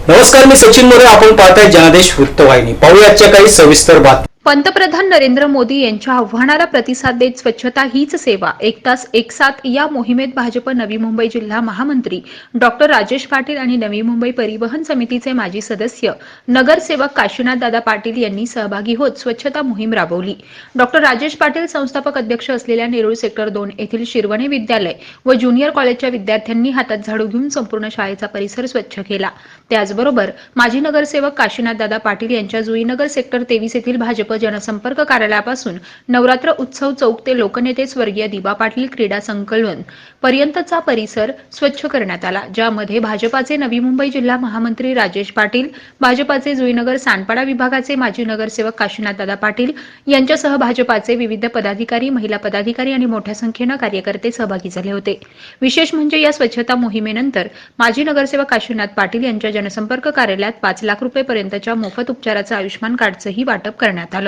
नमस्कार, मी सचिन मोरे. आपण पाहताय जनादेश वृत्तवाहिनी. पाहूया आजच्या काही सविस्तर बातम्या. पंतप्रधान नरेंद्र मोदी यांच्या आव्हानाला प्रतिसाद देत स्वच्छता हीच सेवा, एक तास एक साथ या मोहिमेत भाजप नवी मुंबई जिल्हा महामंत्री डॉक्टर राजेश पाटील आणि नवी मुंबई परिवहन समितीचे माजी सदस्य नगरसेवक काशीनाथ दादा पाटील यांनी सहभागी होत स्वच्छता मोहीम राबवली. डॉक्टर राजेश पाटील संस्थापक अध्यक्ष असलेल्या नेरूळ सेक्टर 2 येथील शिरवणे विद्यालय व ज्युनियर कॉलेजच्या विद्यार्थ्यांनी हातात झाडू घेऊन संपूर्ण शाळेचा परिसर स्वच्छ केला. त्याचबरोबर माजी नगरसेवक काशीनाथ दादा पाटील यांच्या जुईनगर सेक्टर 23 येथील भाजप जनसंपर्क कार्यालयापासून नवरात्र उत्सव चौक ते लोकनेते स्वर्गीय दिबा पाटील क्रीडा संकलन पर्यंतचा परिसर स्वच्छ करण्यात आला, ज्यामध्ये भाजपाचे नवी मुंबई जिल्हा महामंत्री राजेश पाटील, भाजपाचे जुईनगर सानपाडा विभागाचे माजी नगरसेवक काशीनाथ दादा पाटील यांच्यासह भाजपाचे विविध पदाधिकारी, महिला पदाधिकारी आणि मोठ्या संख्येने कार्यकर्ते सहभागी झाले होते. विशेष म्हणजे या स्वच्छता मोहिमेनंतर माजी नगरसेवक काशीनाथ पाटील यांच्या जनसंपर्क कार्यालयात 5 लाख रुपये पर्यंतच्या मोफत उपचाराचं आयुष्यमान कार्डचंही वाटप करण्यात आलं.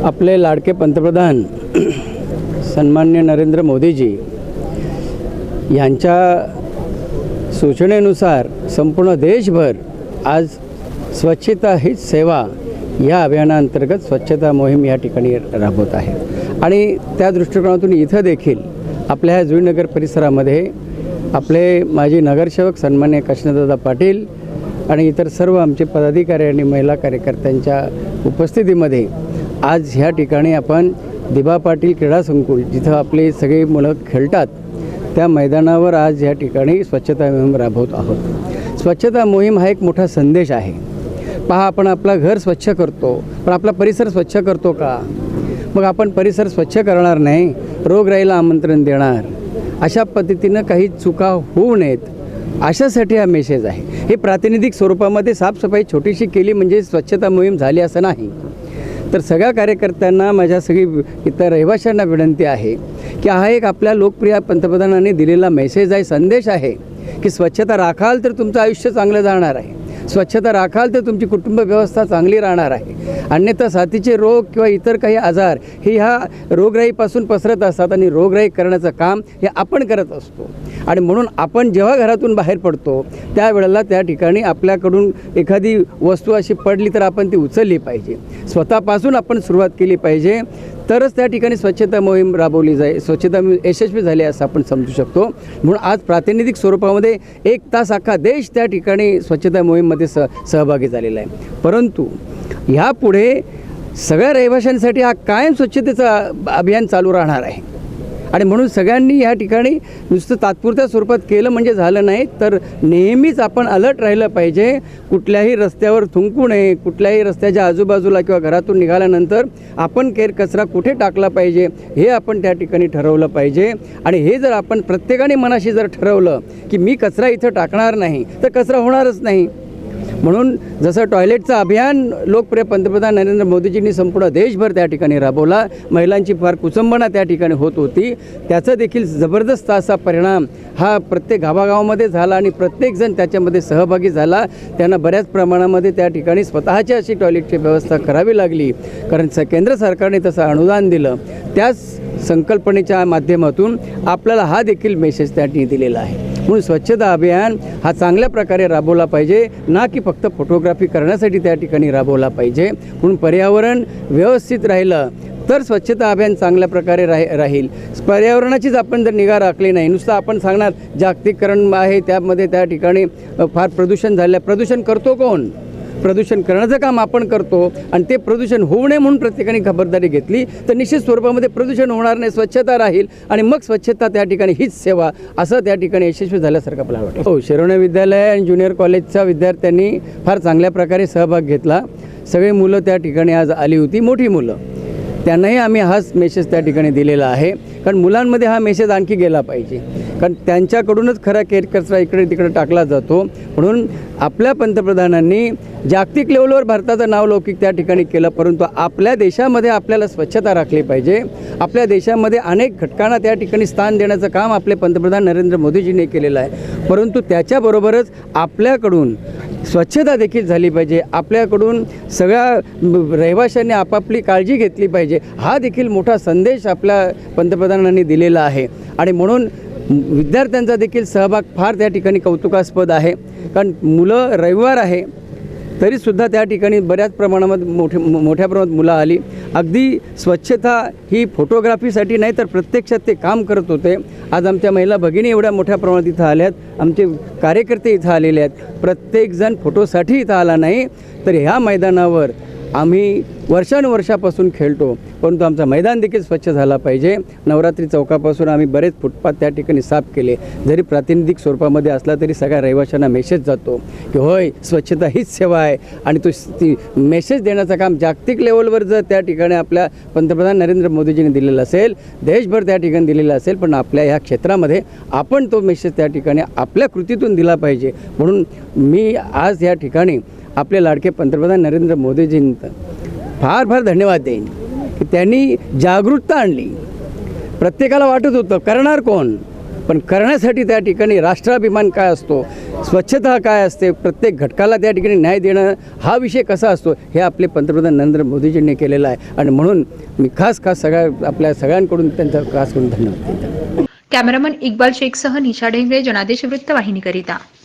आपले लाडके पंतप्रधान सन्मान्य नरेंद्र मोदीजी यांच्या सूचनेनुसार संपूर्ण देशभर आज स्वच्छता हीच सेवा या अभियानांतर्गत स्वच्छता मोहीम या ठिकाणी राबवत आहे. आणि त्या दृष्टिकोनातून इथं देखील आपल्या ह्या जुईनगर परिसरामध्ये आपले माजी नगरसेवक सन्मान्य कृष्णदादा पाटील आणि इतर सर्व आमचे पदाधिकारी आणि महिला कार्यकर्त्यांच्या उपस्थितीमध्ये आज ह्या ठिकाणी आपण दिबा पाटील क्रीडा संकुल जिथं आपले सगळे मुलं खेळतात त्या मैदानावर आज ह्या ठिकाणी स्वच्छता मोहीम राबवत आहोत. स्वच्छता मोहीम हा एक मोठा संदेश आहे. पहा, आपण आपलं घर स्वच्छ करतो पण आपला परिसर स्वच्छ करतो का? मग आपण परिसर स्वच्छ करणार नाही, रोगराईला आमंत्रण देणार, अशा पद्धतीनं काही चुका होऊ नयेत अशासाठी हा मेसेज आहे. हे प्रातिनिधिक स्वरूपामध्ये साफसफाई छोटीशी केली म्हणजे स्वच्छता मोहीम झाली असं नाही. तर सगळ्या कार्यकर्त्यांना, माझ्या सगळी इतर रहिवाशांना विनंती आहे की हा एक आपल्या लोकप्रिय पंतप्रधानांनी दिलेला मेसेज आहे, संदेश आहे की स्वच्छता राखाल तर तुमचं आयुष्य चांगलं जाणार आहे, स्वच्छता राखाल तर तुमची कुटुंब व्यवस्था चांगली राहणार आहे. अन्यथा साथीचे रोग किंवा इतर काही आजार हे ह्या रोगराईपासून पसरत असतात आणि रोगराई करण्याचं काम हे आपण करत असतो. आणि म्हणून आपण जेव्हा घरातून बाहेर पडतो त्यावेळेला त्या ठिकाणी आपल्याकडून एखादी वस्तू अशी पडली तर आपण ती उचलली पाहिजे. स्वतःपासून आपण सुरुवात केली पाहिजे, तरच त्या ठिकाणी स्वच्छता मोहीम राबवली जाईल, स्वच्छता यशस्वी झाली असं आपण समजू शकतो. म्हणून आज प्रातिनिधिक स्वरूपामध्ये 1 तास अख्खा देश त्या ठिकाणी स्वच्छता मोहीममध्ये सहभागी झालेला आहे. परंतु ह्यापुढे सगळ्या रहिवाशांसाठी हा कायम स्वच्छतेचं अभियान चालू राहणार आहे. आणि म्हणून सगळ्यांनी ह्या ठिकाणी नुसतं तात्पुरत्या स्वरूपात केलं म्हणजे झालं नाही, तर नेहमीच आपण अलर्ट राहिलं पाहिजे. कुठल्याही रस्त्यावर थुंकू नये, कुठल्याही रस्त्याच्या आजूबाजूला किंवा घरातून निघाल्यानंतर आपण कचरा कुठे टाकला पाहिजे हे आपण त्या ठिकाणी ठरवलं पाहिजे. आणि हे जर आपण प्रत्येकाने मनाशी जर ठरवलं की मी कचरा इथं टाकणार नाही तर कचरा होणारच नाही. म्हणून जसं टॉयलेटचं अभियान लोकप्रिय पंतप्रधान नरेंद्र मोदीजींनी संपूर्ण देशभर त्या ठिकाणी राबवला, महिलांची फार कुचंबना त्या ठिकाणी होत होती, त्याचा देखील जबरदस्त असा परिणाम हा प्रत्येक गावागावामध्ये झाला आणि प्रत्येकजण त्याच्यामध्ये सहभागी झाला. त्यांना बऱ्याच प्रमाणामध्ये त्या ठिकाणी स्वतःची अशी टॉयलेटची व्यवस्था करावी लागली, कारण केंद्र सरकारने तसं अनुदान दिलं. त्याच संकल्पनेच्या माध्यमातून आपल्याला हा देखील मेसेज त्या ठिकाणी दिलेला आहे. म्हणून स्वच्छता अभियान हा चांगल्या प्रकारे राबवला पाहिजे, ना की फक्त फोटोग्राफी करण्यासाठी त्या ठिकाणी राबवला पाहिजे. म्हणून पर्यावरण व्यवस्थित राहिलं तर स्वच्छता अभियान चांगल्या प्रकारे राहील. पर्यावरणाचीच आपण जर निगा राखली नाही, नुसतं आपण सांगणार जागतिकीकरण आहे त्यामध्ये त्या ठिकाणी फार प्रदूषण झालं, प्रदूषण करतो कोण? प्रदूषण करण्याचं काम आपण करतो. आणि ते प्रदूषण होऊ नये म्हणून प्रत्येकाने खबरदारी घेतली तर निश्चित स्वरूपामध्ये प्रदूषण होणार नाही, स्वच्छता राहील. आणि मग स्वच्छता त्या ठिकाणी हीच सेवा असं त्या ठिकाणी यशस्वी झाल्यासारखं आपल्याला वाटतं. हो, शिरोणे विद्यालय आणि ज्युनियर कॉलेजच्या विद्यार्थ्यांनी फार चांगल्या प्रकारे सहभाग घेतला. सगळे मुलं त्या ठिकाणी आज आली होती, मोठी मुलं, त्यांनाही आम्ही हाच मेसेज त्या ठिकाणी दिलेला आहे. कारण मुलांमध्ये हा मेसेज आणखी गेला पाहिजे, कारण त्यांच्याकडूनच खरा कचरा इकडे तिकडे टाकला जातो. म्हणून आपल्या पंतप्रधानांनी जागतिक लेवलवर भारताचं नावलौकिक त्या ठिकाणी केलं, परंतु आपल्या देशामध्ये आपल्याला स्वच्छता राखली पाहिजे. आपल्या देशामध्ये अनेक घटकांना त्या ठिकाणी स्थान देण्याचं काम आपले पंतप्रधान नरेंद्र मोदीजींनी केलेलं आहे. परंतु त्याच्याबरोबरच आपल्याकडून स्वच्छता देखील झाली पाहिजे, आपल्याकडून सगळ्या रहिवाशांनी आपापली काळजी घेतली पाहिजे. हा देखील मोठा संदेश आपल्या पंतप्रधानांनी दिलेला आहे. आणि म्हणून विद्यार्थ्यांचा देखील सहभाग फार त्या ठिकाणी कौतुकास्पद आहे. कारण मुलं रविवार आहे तरीसुद्धा त्या ठिकाणी बऱ्याच प्रमाणामध्ये मोठ्या प्रमाणात मुलं आली. अगदी स्वच्छता ही फोटोग्राफीसाठी नाही तर प्रत्यक्षात ते काम करत होते. आज आमच्या महिला भगिनी एवढ्या मोठ्या प्रमाणात इथं आल्यात, आमचे कार्यकर्ते इथं आलेले आहेत. प्रत्येकजण फोटोसाठी इथं आला नाही, तर ह्या मैदानावर आम्ही वर्षानुवर्षापासून खेळतो, परंतु आमचा मैदान देखील स्वच्छ झाला पाहिजे. नवरात्री चौकापासून आम्ही बरेच फुटपाथ त्या ठिकाणी साफ केले. जरी प्रातिनिधिक स्वरूपामध्ये असला तरी सगळ्या रहिवाशांना मेसेज जातो की होय, स्वच्छता हीच सेवा आहे. आणि तो ती मेसेज देण्याचं काम जागतिक लेवलवर जर त्या ठिकाणी आपल्या पंतप्रधान नरेंद्र मोदीजींनी दिलेलं असेल, देशभर त्या ठिकाणी दिलेलं असेल, पण आपल्या ह्या क्षेत्रामध्ये आपण तो मेसेज त्या ठिकाणी आपल्या कृतीतून दिला पाहिजे. म्हणून मी आज या ठिकाणी आपले लाडके पंतप्रधान नरेंद्र मोदीजींना फार फार धन्यवाद देईन की त्यांनी जागरूकता आणली. प्रत्येकाला वाटत होतं करणार कोण, पण करण्यासाठी त्या ठिकाणी राष्ट्राभिमान काय असतो, स्वच्छता काय असते, प्रत्येक घटकाला त्या ठिकाणी न्याय देणं हा विषय कसा असतो हे आपले पंतप्रधान नरेंद्र मोदीजींनी केलेलं आहे. आणि म्हणून मी खास आपल्या सगळ्यांकडून त्यांचा खास करून धन्यवाद देतो. कॅमेरामन इक्बाल शेखसह निशा ढेंगळे, जनादेश वृत्तवाहिनीकरिता.